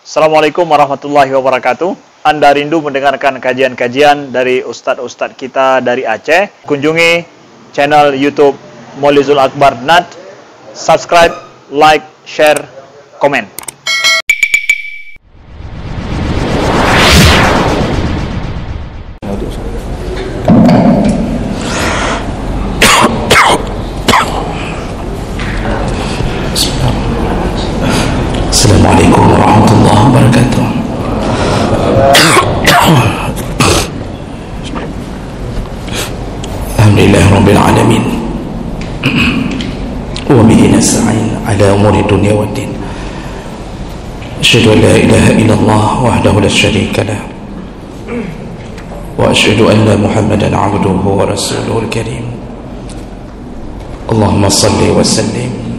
Assalamualaikum warahmatullahi wabarakatuh. Anda rindu mendengarkan kajian-kajian dari ustadz-ustadz kita dari Aceh? Kunjungi channel YouTube Maulizul Akbar NAD. Subscribe, like, share, komen. Assalamualaikum warahmatullahi wabarakatuh. Alhamdulillah rabbil alamin. Wa bihi nasta'in ala umuri dunya waddin. Asyhadu an la ilaha illallah wahdahu la syarika lah. Wa asyhadu anna Muhammadan 'abduhu wa rasuluhul karim. Allahumma shalli wa sallim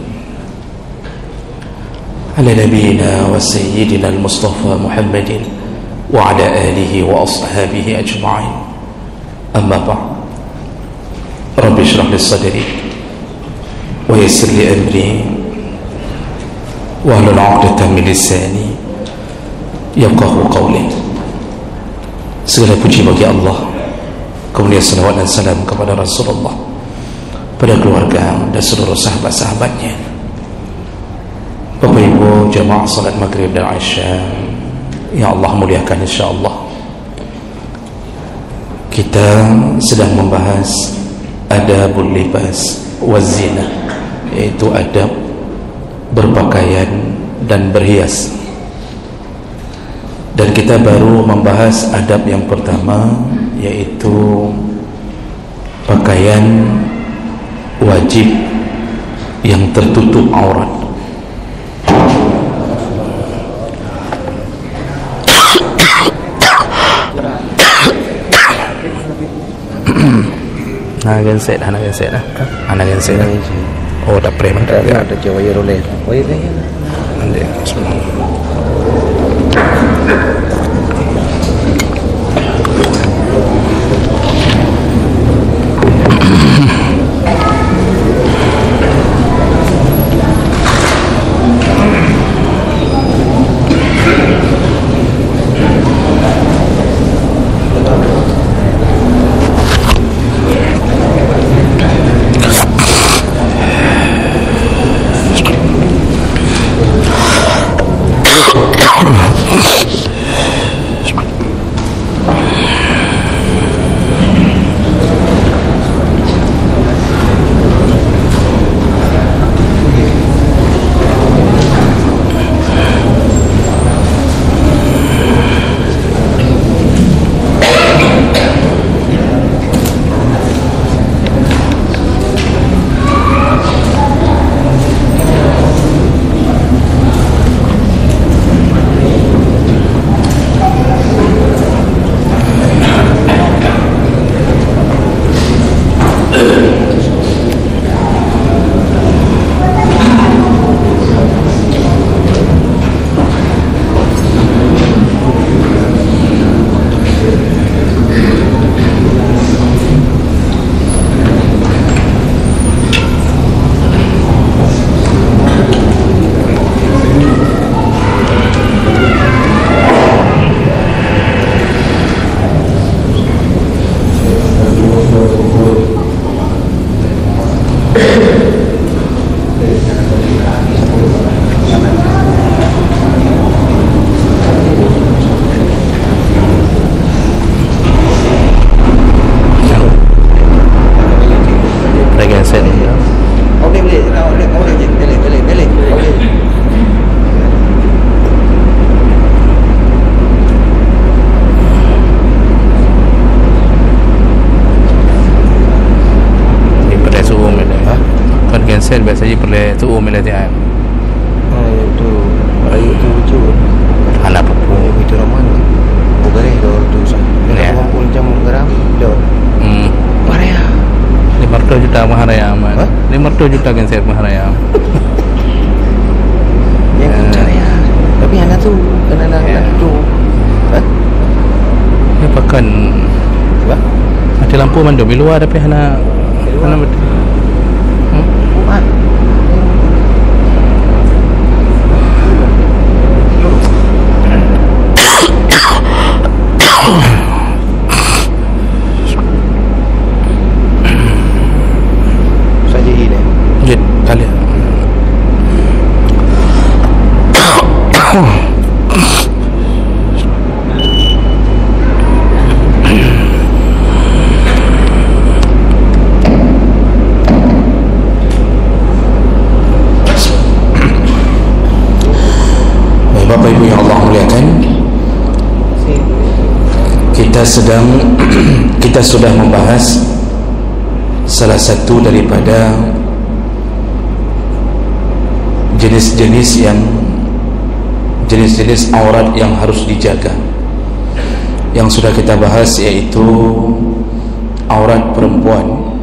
على نبينا وسيدنا المصطفى محمد وعلى آله وأصحابه أجمعين. أما بعد، رب اشرح لي صدري ويسر لي أمري واحلل عقدة من لساني يفقهوا قولي. Segala puji bagi Allah, kemudian salawat dan salam kepada Rasulullah, pada keluarga dan seluruh sahabat-sahabatnya. Bapak Ibu jamaah salat maghrib dan isya yang Allah muliakan, insyaAllah kita sedang membahas adabul libas wazina, yaitu adab berpakaian dan berhias. Dan kita baru membahas adab yang pertama, yaitu pakaian wajib yang tertutup aurat. Anak genset lah. Anak genset lah. Oh, dah preman tak ada. Ada Jawa ya roleh. Oh iya ya. Nanti semua. Biasanya perlu tu umilatian. Oh itu, ayo tu lucu. Anak pupu Itu roman. Bukan tu sah. Ya. Kumpul jam geram. Do. Parea. 500 juta maharaya aman. 500 juta kan saya maharaya. Yang cari ya. Tapi anak tu kena nak tu. Ni pakan. Apa? Mati lampu mandom di luar tapi anak betul. Bukan. ibu yang Allah muliakan, kita sudah membahas salah satu daripada jenis-jenis aurat yang harus dijaga. Yang sudah kita bahas yaitu aurat perempuan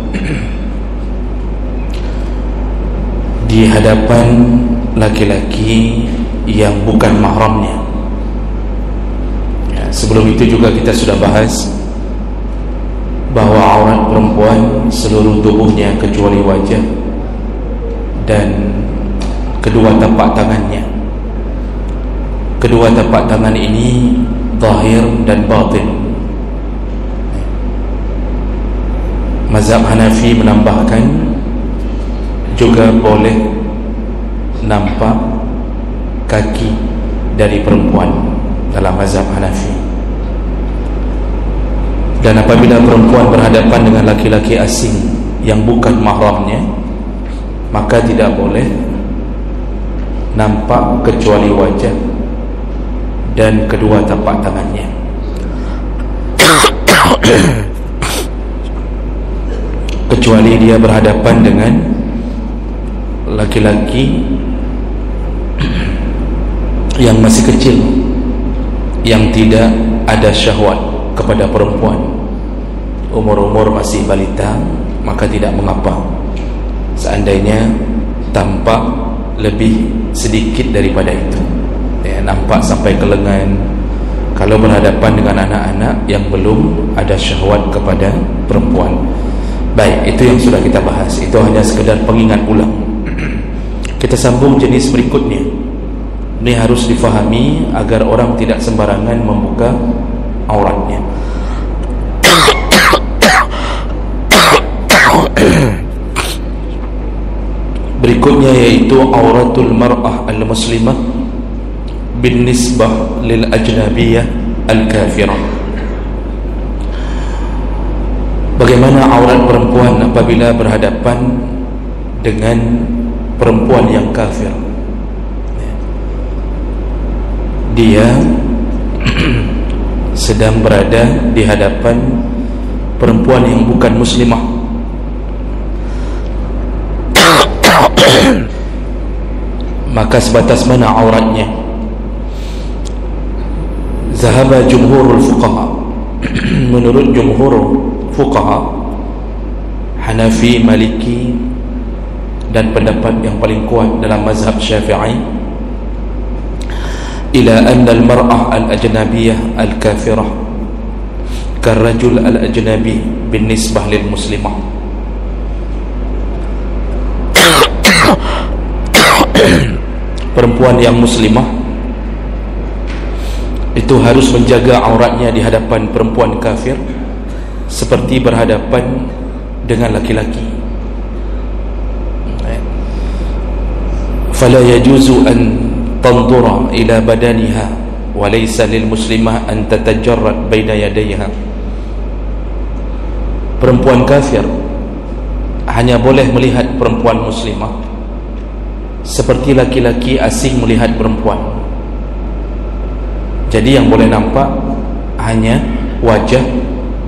di hadapan laki-laki yang bukan mahramnya. Sebelum itu juga kita sudah bahas bahwa aurat perempuan seluruh tubuhnya kecuali wajah dan kedua tapak tangannya. Kedua tapak tangan ini zahir dan batin. Mazhab Hanafi menambahkan juga boleh nampak kaki dari perempuan dalam mazhab Hanafi. Dan apabila perempuan berhadapan dengan laki-laki asing yang bukan mahramnya, maka tidak boleh nampak kecuali wajah dan kedua tapak tangannya. Kecuali dia berhadapan dengan laki-laki yang masih kecil, yang tidak ada syahwat kepada perempuan, umur-umur masih balita, maka tidak mengapa seandainya tampak lebih sedikit daripada itu, nampak sampai ke lengan kalau berhadapan dengan anak-anak yang belum ada syahwat kepada perempuan. Baik, itu yang sudah kita bahas. Itu hanya sekedar pengingat ulang. Kita sambung jenis berikutnya. Ini harus difahami agar orang tidak sembarangan membuka auratnya. Berikutnya yaitu auratul mar'ah al-muslimah bin nisbah lil ajnabiyah al-kafirah. Bagaimana aurat perempuan apabila berhadapan dengan perempuan yang kafir? Dia sedang berada di hadapan perempuan yang bukan muslimah. Maka sebatas mana auratnya? Zahaba jumhurul fuqaha. Menurut jumhur fuqaha Hanafi, Maliki dan pendapat yang paling kuat dalam mazhab Syafi'i, ila anna al-mar'ah al-ajnabiyah al-kafirah karrajul al-ajnabi bin nisbah lil muslimah. Perempuan yang muslimah itu harus menjaga auratnya di hadapan perempuan kafir seperti berhadapan dengan laki-laki. Fala yajuzu an tanzura ila badaniha wa laysa lil muslimah an tatajarrad baina yadayha. Perempuan kafir hanya boleh melihat perempuan muslimah seperti laki-laki asing melihat perempuan. Jadi yang boleh nampak hanya wajah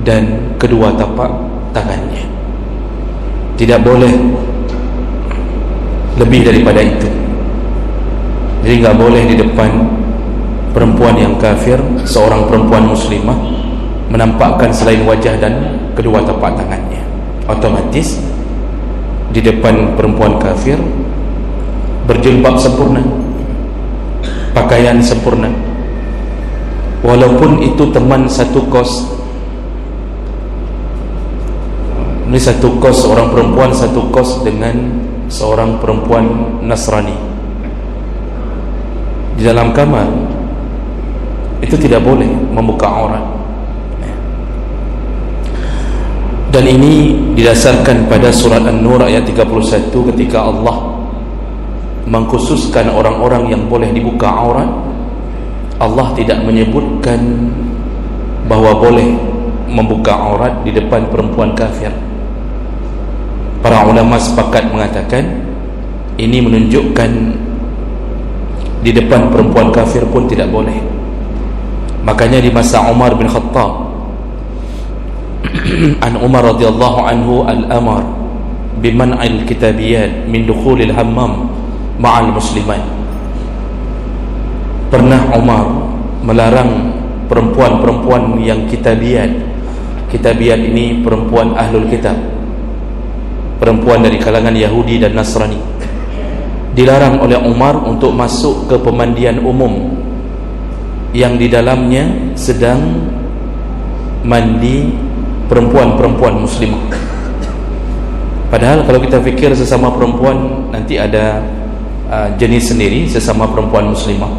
dan kedua tapak tangannya. Tidak boleh lebih daripada itu. Jadi enggak boleh di depan perempuan yang kafir seorang perempuan muslimah menampakkan selain wajah dan kedua tapak tangannya. Otomatis di depan perempuan kafir berjilbab sempurna, pakaian sempurna, walaupun itu teman satu kos. Ini satu kos, seorang perempuan satu kos dengan seorang perempuan Nasrani di dalam kamar, itu tidak boleh membuka aurat. Dan ini didasarkan pada surat An-Nur ayat 31 ketika Allah mengkhususkan orang-orang yang boleh dibuka aurat. Allah tidak menyebutkan bahwa boleh membuka aurat di depan perempuan kafir. Para ulama sepakat mengatakan ini menunjukkan di depan perempuan kafir pun tidak boleh. Makanya di masa Umar bin Khattab, an Umar radhiyallahu anhu al-amar biman'il kitabiyat min dukhulil hammam ma'al muslimat. Pernah Umar melarang perempuan-perempuan yang kitabiyat. Kitabiyat ini perempuan ahlul kitab, perempuan dari kalangan Yahudi dan Nasrani, dilarang oleh Umar untuk masuk ke pemandian umum yang di dalamnya sedang mandi perempuan-perempuan muslimah. Padahal kalau kita fikir sesama perempuan nanti ada jenis sendiri, sesama perempuan muslimah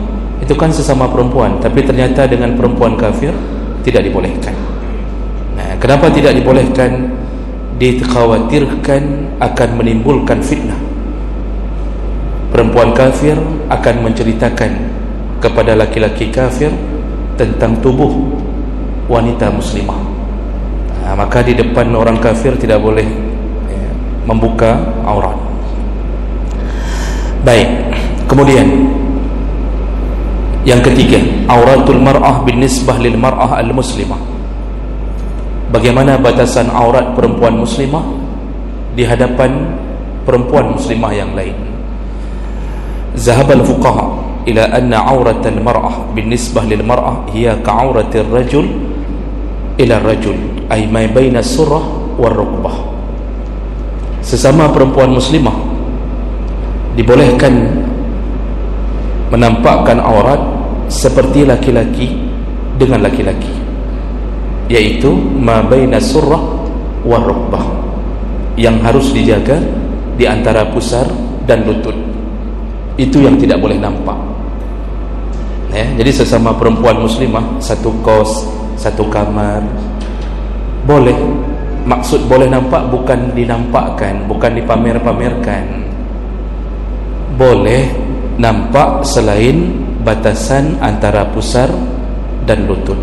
itu kan sesama perempuan, tapi ternyata dengan perempuan kafir tidak dibolehkan. Nah, kenapa tidak dibolehkan? Dikhawatirkan akan menimbulkan fitnah. Perempuan kafir akan menceritakan kepada laki-laki kafir tentang tubuh wanita muslimah. Nah, maka di depan orang kafir tidak boleh membuka aurat. Baik, kemudian yang ketiga, auratul mar'ah binisbah lil mar'ah al-muslimah. Bagaimana batasan aurat perempuan muslimah di hadapan perempuan muslimah yang lain. Zahabal fuqaha ila anna auratal mar'ah binisbah lil mar'ah hiya ka'auratir rajul ila rajul, ay ma baina surrah war rukbah. Sesama perempuan muslimah dibolehkan menampakkan aurat seperti laki-laki dengan laki-laki, yaitu ma baina surrah war rukbah, yang harus dijaga di antara pusar dan lutut. Itu yang tidak boleh nampak. Jadi sesama perempuan muslimah satu kos, satu kamar, boleh. Maksud boleh nampak bukan dinampakkan, bukan dipamer-pamerkan. Boleh nampak selain batasan antara pusar dan lutut.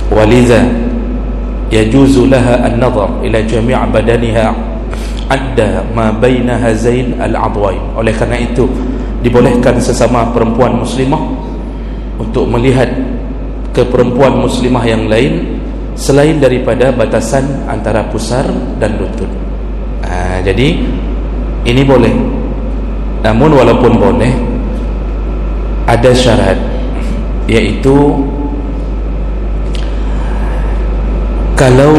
Waliza yajuzu laha an-nazar ila jami' badaniha adda ma baina hazain al-adwain. Oleh karena itu dibolehkan sesama perempuan muslimah untuk melihat ke perempuan muslimah yang lain selain daripada batasan antara pusar dan lutut. Jadi ini boleh. Namun walaupun boleh, ada syarat, yaitu kalau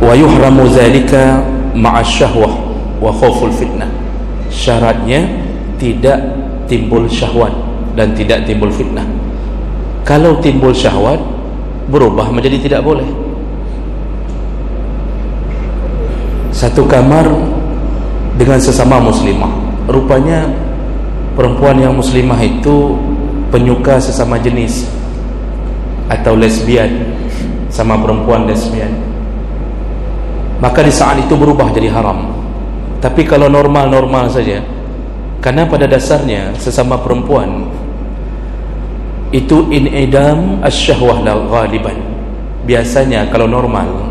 wa yuhramu zalika ma'a syahwah wa khawful fitnah. Syaratnya tidak timbul syahwat dan tidak timbul fitnah. Kalau timbul syahwat, berubah menjadi tidak boleh. Satu kamar dengan sesama muslimah, rupanya perempuan yang muslimah itu penyuka sesama jenis atau lesbian, sama perempuan lesbian, maka di saat itu berubah jadi haram. Tapi kalau normal-normal saja, karena pada dasarnya sesama perempuan itu in'idam asyahwah la ghaliban. Biasanya kalau normal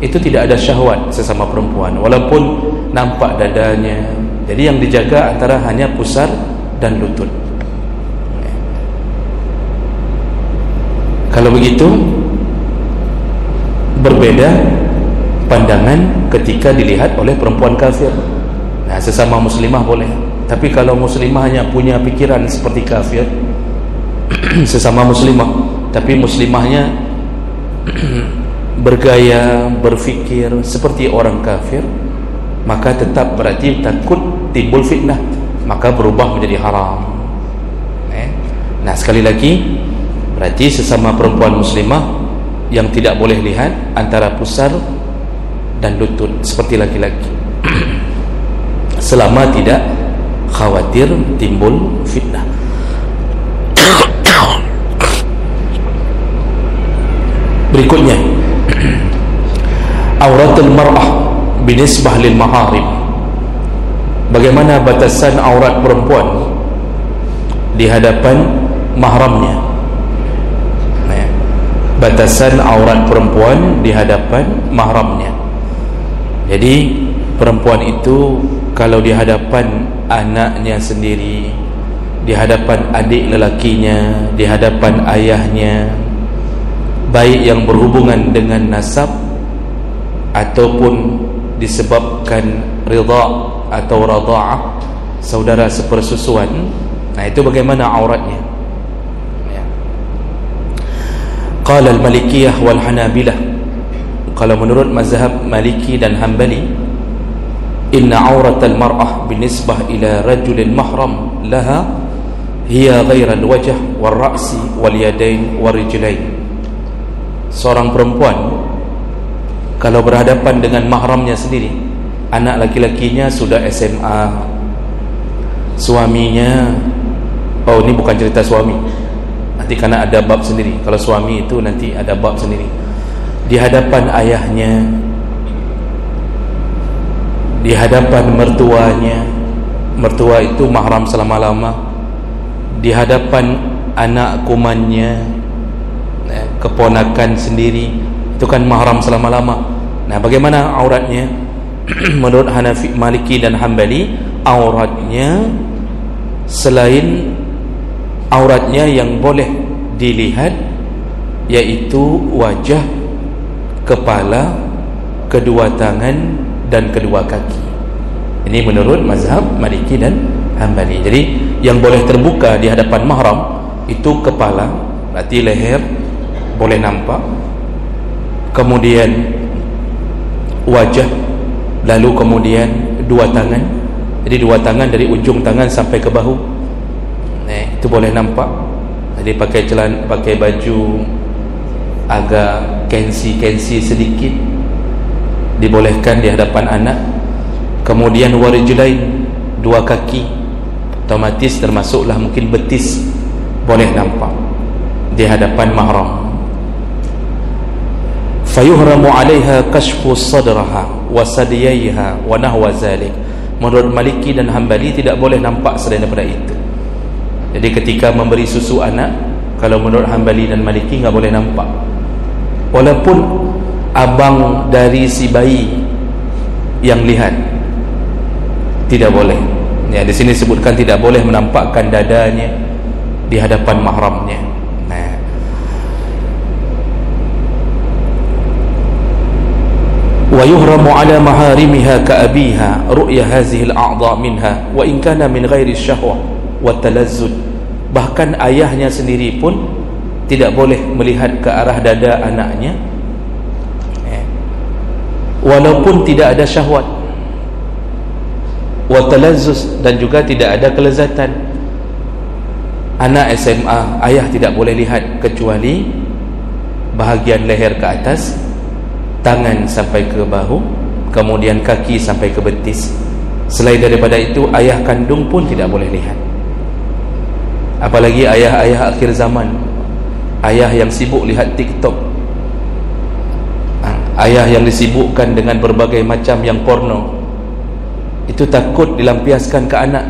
itu tidak ada syahwat sesama perempuan, walaupun nampak dadanya. Jadi yang dijaga antara hanya pusar dan lutut. Kalau begitu berbeda pandangan ketika dilihat oleh perempuan kafir. Nah, sesama muslimah boleh. Tapi kalau muslimah hanya punya pikiran seperti kafir, sesama muslimah, tapi muslimahnya bergaya, berfikir seperti orang kafir, maka tetap berarti takut timbul fitnah, maka berubah menjadi haram. Nah, sekali lagi, berarti sesama perempuan muslimah yang tidak boleh lihat antara pusar dan lutut seperti laki-laki selama tidak khawatir timbul fitnah. Berikutnya, auratul mar'ah binisbah lil maharim. Bagaimana batasan aurat perempuan di hadapan mahramnya? Batasan aurat perempuan di hadapan mahramnya. Jadi perempuan itu kalau di hadapan anaknya sendiri, di hadapan adik lelakinya, di hadapan ayahnya, baik yang berhubungan dengan nasab ataupun disebabkan ridha atau radha'ah, saudara sepersusuan. Nah, itu bagaimana auratnya? Ya. Qala al-Malikiyah wal Hanabilah, kalau menurut mazhab Maliki dan Hanbali, inna auratal mar'ah binisbah ila rajulin mahram laha hiya ghairal wajh wal ra'si wal yadain wal rijlain. Seorang perempuan kalau berhadapan dengan mahramnya sendiri, anak laki-lakinya sudah SMA, suaminya, oh ini bukan cerita suami, nanti karena ada bab sendiri. Kalau suami itu nanti ada bab sendiri. Di hadapan ayahnya, di hadapan mertuanya, mertua itu mahram selama-lama, di hadapan anak kumannya, keponakan sendiri, itu kan mahram selama-lama. Nah, bagaimana auratnya? Menurut Hanafi, Maliki dan Hanbali, auratnya selain auratnya yang boleh dilihat, yaitu wajah, kepala, kedua tangan dan kedua kaki. Ini menurut mazhab Maliki dan Hanbali. Jadi yang boleh terbuka di hadapan mahram itu kepala, berarti leher boleh nampak, kemudian wajah, lalu kemudian dua tangan. Jadi dua tangan dari ujung tangan sampai ke bahu, itu boleh nampak. Jadi pakai celana, pakai baju agak kensi sedikit dibolehkan di hadapan anak. Kemudian warijlain, dua kaki, otomatis termasuklah mungkin betis, boleh nampak di hadapan mahram. Fayuhramu 'alaiha kashfu sadraha wa sadiyaiha wa nahwa zalik. Menurut Maliki dan Hanbali tidak boleh nampak selain daripada itu. Jadi ketika memberi susu anak, kalau menurut Hanbali dan Maliki enggak boleh nampak, walaupun abang dari si bayi yang lihat, tidak boleh. Ya, di sini sebutkan tidak boleh menampakkan dadanya di hadapan mahramnya. Wa yuhramu ala maharimiha ka abiha ru'ya hadhihi al-a'dha minha wa in kana min ghairi syahwah wa talazzud. Bahkan ayahnya sendiri pun tidak boleh melihat ke arah dada anaknya, walaupun tidak ada syahwat, wa talazzuz, dan juga tidak ada kelezatan. Anak SMA, ayah tidak boleh lihat kecuali bahagian leher ke atas, tangan sampai ke bahu, kemudian kaki sampai ke betis. Selain daripada itu, ayah kandung pun tidak boleh lihat. Apalagi ayah-ayah akhir zaman, ayah yang sibuk lihat TikTok, ayah yang disibukkan dengan berbagai macam yang porno, itu takut dilampiaskan ke anak.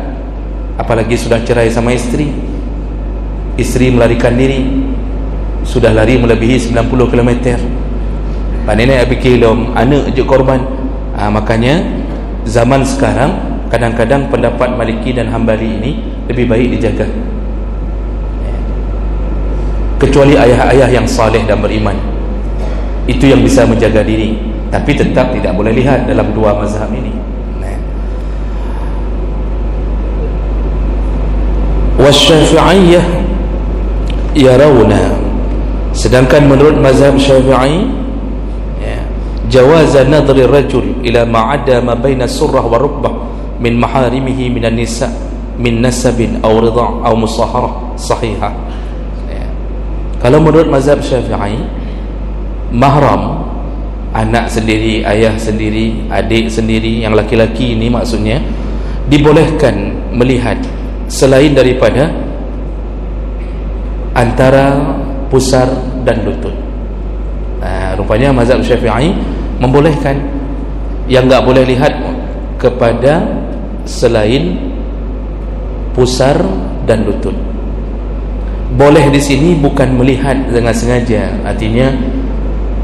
Apalagi sudah cerai sama istri, istri melarikan diri, sudah lari melebihi 90 km. Pak nenek fikir dom anak je korban. Makanya zaman sekarang kadang-kadang pendapat Maliki dan Hanbali ini lebih baik dijaga, kecuali ayah-ayah yang saleh dan beriman, itu yang bisa menjaga diri, tapi tetap tidak boleh lihat dalam dua mazhab ini. Wasyafi'iyah yarawna, sedangkan menurut mazhab Syafi'i, jawaza nadri rajul ila ma'ada ma baina surrah wa rukbah min maharimihi minan nisa min nasabin aw ridha' aw musaharah sahihah. Kalau menurut mazhab Syafi'i, mahram, anak sendiri, ayah sendiri, adik sendiri, yang laki-laki ini maksudnya, dibolehkan melihat selain daripada antara pusar dan lutut. Rupanya mazhab Syafi'i membolehkan, yang enggak boleh lihat kepada selain pusar dan lutut. Boleh di sini bukan melihat dengan sengaja, artinya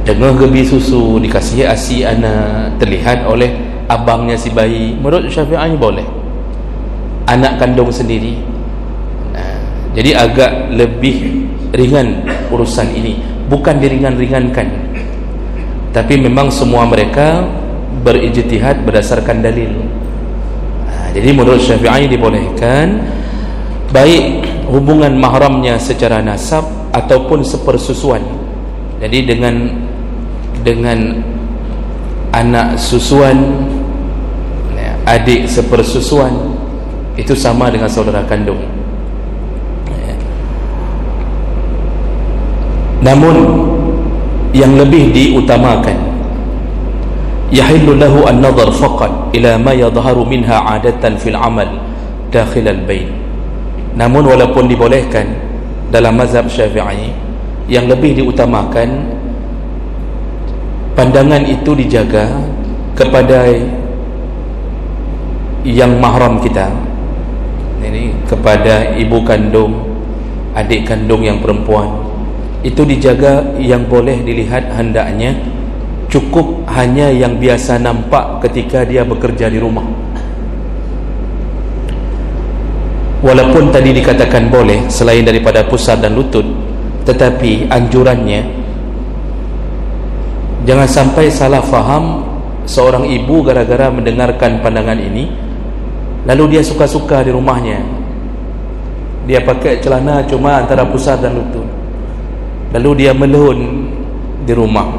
dengar gebi susu, dikasih asi anak, terlihat oleh abangnya si bayi. Menurut Syafi'i boleh. Anak kandung sendiri, Jadi agak lebih ringan urusan ini, bukan diringan-ringankan, tapi memang semua mereka berijtihad berdasarkan dalil. Jadi menurut Syafi'i dibolehkan, baik hubungan mahramnya secara nasab ataupun sepersusuan. Jadi dengan anak susuan, adik sepersusuan, itu sama dengan saudara kandung. Namun yang lebih diutamakan, yahillu lahu an-nadhar faqat ila ma yadhharu minha 'adatan fil 'amal dakhil al-bait. Namun walaupun dibolehkan dalam mazhab Syafi'i, yang lebih diutamakan pandangan itu dijaga kepada yang mahram kita, ini kepada ibu kandung, adik kandung yang perempuan, itu dijaga. Yang boleh dilihat hendaknya cukup hanya yang biasa nampak ketika dia bekerja di rumah. Walaupun tadi dikatakan boleh selain daripada pusar dan lutut, tetapi anjurannya jangan sampai salah faham seorang ibu gara-gara mendengarkan pandangan ini, lalu dia suka-suka di rumahnya, dia pakai celana cuma antara pusar dan lutut, lalu dia melehun di rumah.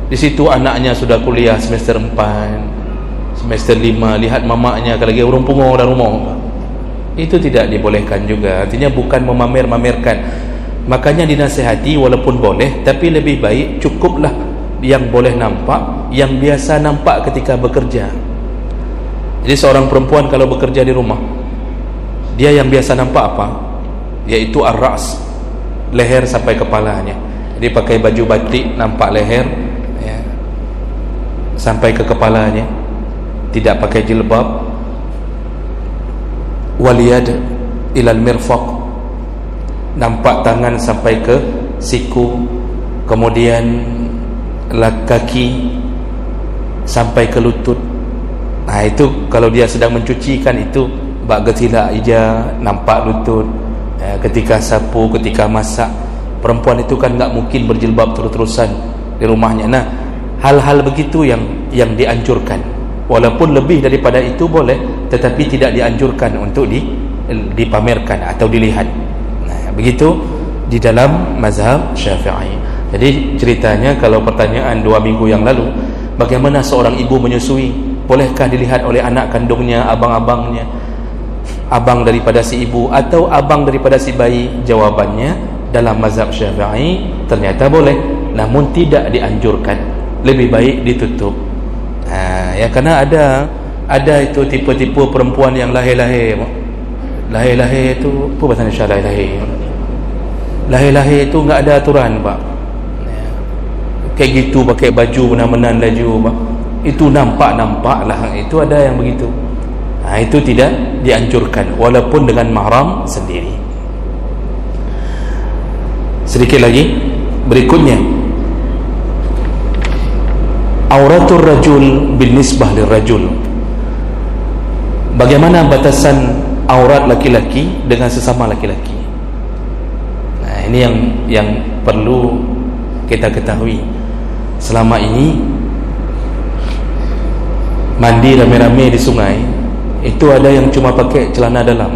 Di situ anaknya sudah kuliah semester 4, semester 5, lihat mamaknya kalau lagi urung pungo dalam rumah. Itu tidak dibolehkan juga. Artinya bukan memamer-mamerkan. Makanya dinasihati walaupun boleh, tapi lebih baik cukuplah yang boleh nampak, yang biasa nampak ketika bekerja. Jadi seorang perempuan kalau bekerja di rumah, dia yang biasa nampak apa? Yaitu ar-ra's, leher sampai kepalanya. Jadi pakai baju batik, nampak leher ya, sampai ke kepalanya, tidak pakai jilbab. Waliyad ilal mirfaq, nampak tangan sampai ke siku, kemudian kaki sampai ke lutut. Nah itu kalau dia sedang mencucikan, itu bak getila ija nampak lutut. Ketika sapu, ketika masak, perempuan itu kan enggak mungkin berjilbab terus-terusan di rumahnya. Nah hal-hal begitu yang dianjurkan. Walaupun lebih daripada itu boleh, tetapi tidak dianjurkan untuk dipamerkan atau dilihat. Nah, begitu di dalam mazhab Syafi'i. Jadi ceritanya, kalau pertanyaan 2 minggu yang lalu, bagaimana seorang ibu menyusui, bolehkah dilihat oleh anak kandungnya, abang-abangnya, abang daripada si ibu atau abang daripada si bayi? Jawabannya dalam mazhab Syafi'i ternyata boleh, namun tidak dianjurkan, lebih baik ditutup. Ya, karena ada itu tipe-tipe perempuan yang lahir-lahir itu apa bahasa Indonesia? Lahir itu enggak ada aturan, Pak. Kayak gitu pakai baju menan-menan laju, Pak. Itu nampak lah, itu ada yang begitu. Nah, itu tidak dianjurkan walaupun dengan mahram sendiri. Sedikit lagi berikutnya, auratul rajul binisbah lirrajul. Bagaimana batasan aurat laki-laki dengan sesama laki-laki? Nah, ini yang perlu kita ketahui. Selama ini mandi rame-rame di sungai, itu ada yang cuma pakai celana dalam,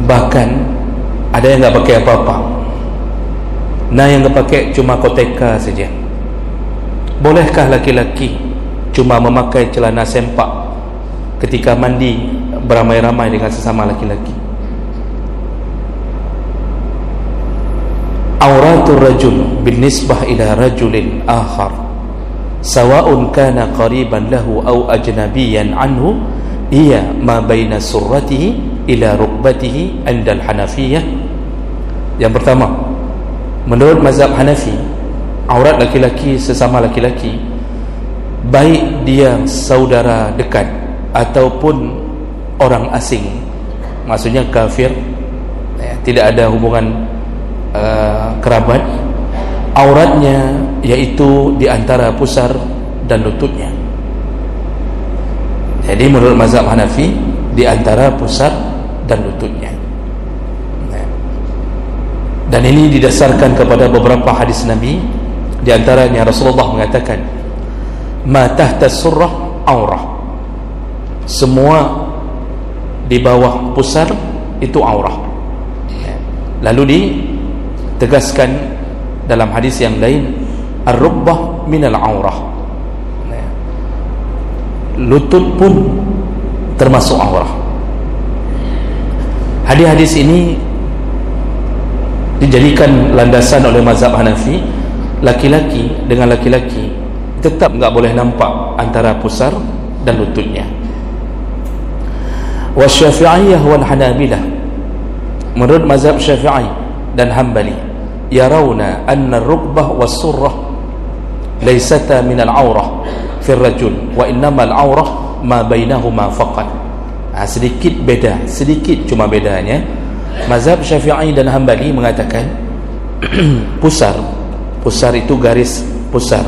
bahkan ada yang enggak pakai apa-apa. Nah, yang pakai cuma koteka saja. Bolehkah laki-laki cuma memakai celana sempak ketika mandi beramai-ramai dengan sesama laki-laki? Auratul rajul binisbah ila rajulin akhar sawa'un kana qariban lahu aw ajnabiyan anhu iya ma baina surratihi ila rukbatihi 'inda al-Hanafiyah. Yang pertama, menurut mazhab Hanafi, aurat laki-laki sesama laki-laki, baik dia saudara dekat ataupun orang asing, maksudnya kafir, tidak ada hubungan kerabat, auratnya yaitu di antara pusar dan lututnya. Jadi menurut mazhab Hanafi, di antara pusar dan lututnya. Dan ini didasarkan kepada beberapa hadis Nabi. Di antaranya Rasulullah mengatakan, ma tahta surrah aurah, semua di bawah pusar itu aurah. Lalu ditegaskan dalam hadis yang lain, ar-rubbah minal aurah, lutut pun termasuk aurah. Hadis-hadis ini dijadikan landasan oleh mazhab Hanafi. Laki-laki dengan laki-laki tetap enggak boleh nampak antara pusar dan lututnya. Wa Syafi'iyah wal Hanabilah, menurut mazhab Syafi'i dan Hanbali, yarawna anna ar-rukbah was-surrah laysata min al-aurah fi ar-rajul wa innama al-aurah ma bainahuma faqat. Sedikit beda, sedikit cuma bedanya. Mazhab Syafi'i dan Hanbali mengatakan pusar itu garis pusar,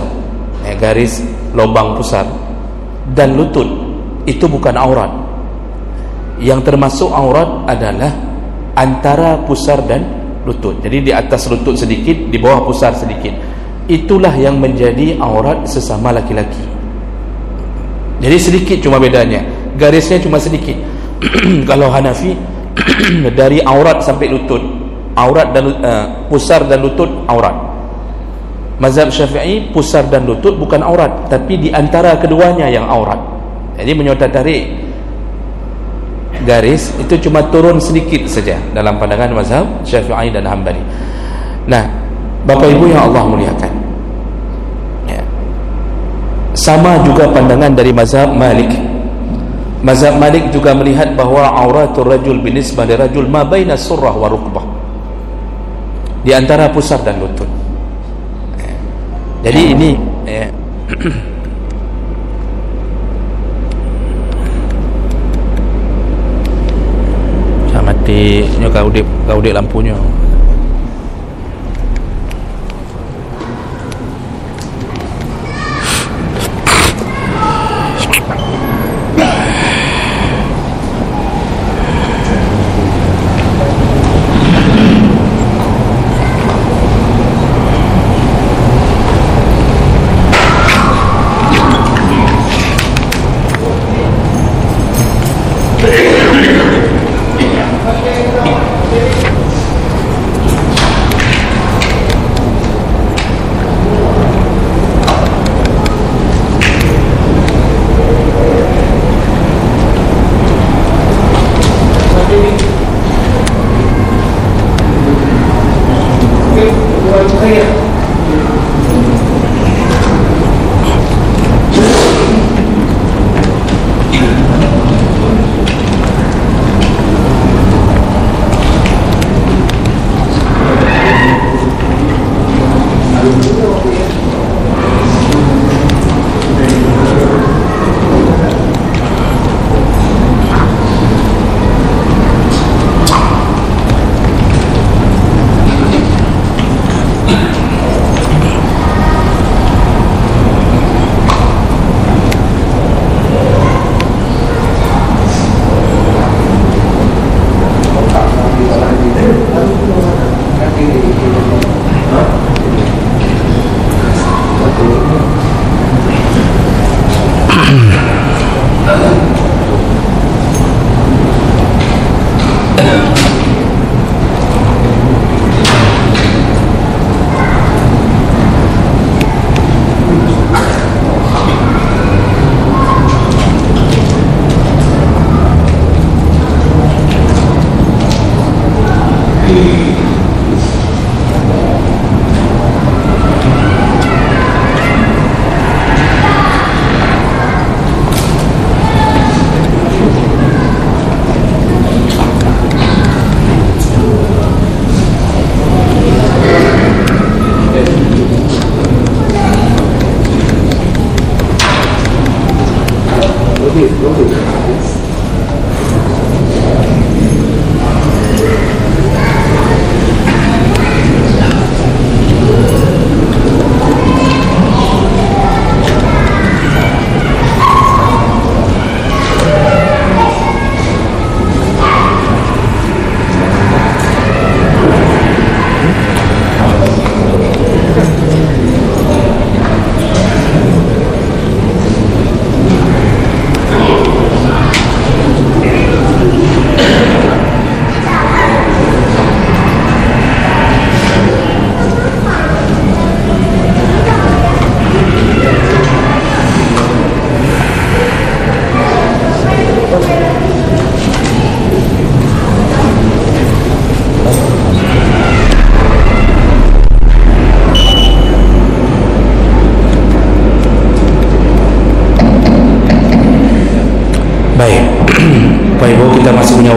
garis lubang pusar, dan lutut itu bukan aurat. Yang termasuk aurat adalah antara pusar dan lutut. Jadi di atas lutut sedikit, di bawah pusar sedikit. Itulah yang menjadi aurat sesama laki-laki. Jadi sedikit cuma bedanya, garisnya cuma sedikit. Kalau Hanafi dari aurat sampai lutut, aurat dan pusar dan lutut aurat. Mazhab Syafi'i, pusar dan lutut bukan aurat, tapi di antara keduanya yang aurat. Jadi menyota tarik garis itu cuma turun sedikit saja dalam pandangan mazhab Syafi'i dan Hanbali. Nah, Bapak Ibu yang Allah muliakan, sama juga pandangan dari mazhab Malik. Mazhab Malik juga melihat bahawa auratul rajul binisbah lirajul ma baina surrah wa rukbah, di antara pusar dan lutut. Jadi ini jangan mati kau udip lampunya.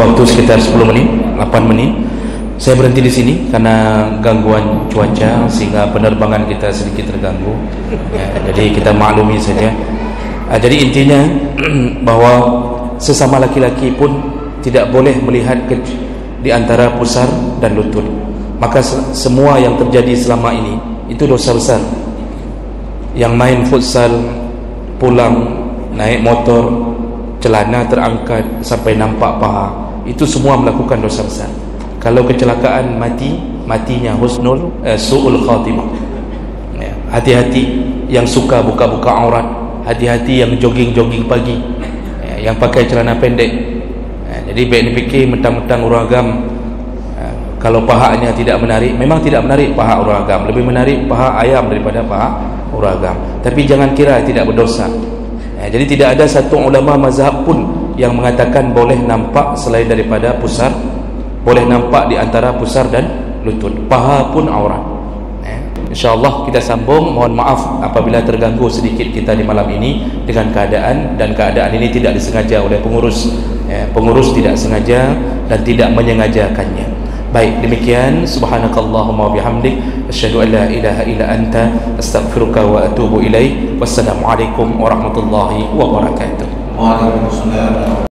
waktu sekitar 10 menit, 8 menit. Saya berhenti di sini karena gangguan cuaca sehingga penerbangan kita sedikit terganggu. Jadi kita maklumi saja. Jadi intinya bahwa sesama laki-laki pun tidak boleh melihat di antara pusar dan lutut. Maka semua yang terjadi selama ini itu dosa besar. Yang main futsal, pulang naik motor, celana terangkat sampai nampak paha, itu semua melakukan dosa besar. Kalau kecelakaan matinya su'ul khatimah. Hati-hati yang suka buka-buka aurat, hati-hati yang jogging-jogging pagi, yang pakai celana pendek. Jadi baik dipikir mentang-mentang uragam, kalau pahanya tidak menarik, memang tidak menarik paha uragam, lebih menarik paha ayam daripada paha uragam. Tapi jangan kira tidak berdosa. Jadi tidak ada satu ulama mazhab pun yang mengatakan boleh nampak selain daripada pusar, boleh nampak di antara pusar dan lutut. Paha pun aurat. InsyaAllah kita sambung. Mohon maaf apabila terganggu sedikit kita di malam ini dengan keadaan, dan keadaan ini tidak disengaja oleh pengurus. Pengurus tidak sengaja dan tidak menyengajakannya. Baik, demikian. Subhanakallahumma bihamdik, asyhadu an la ilaha illa anta, astaghfiruka wa atubu ilaik. Wassalamualaikum warahmatullahi wabarakatuh. Waalaikumsalam.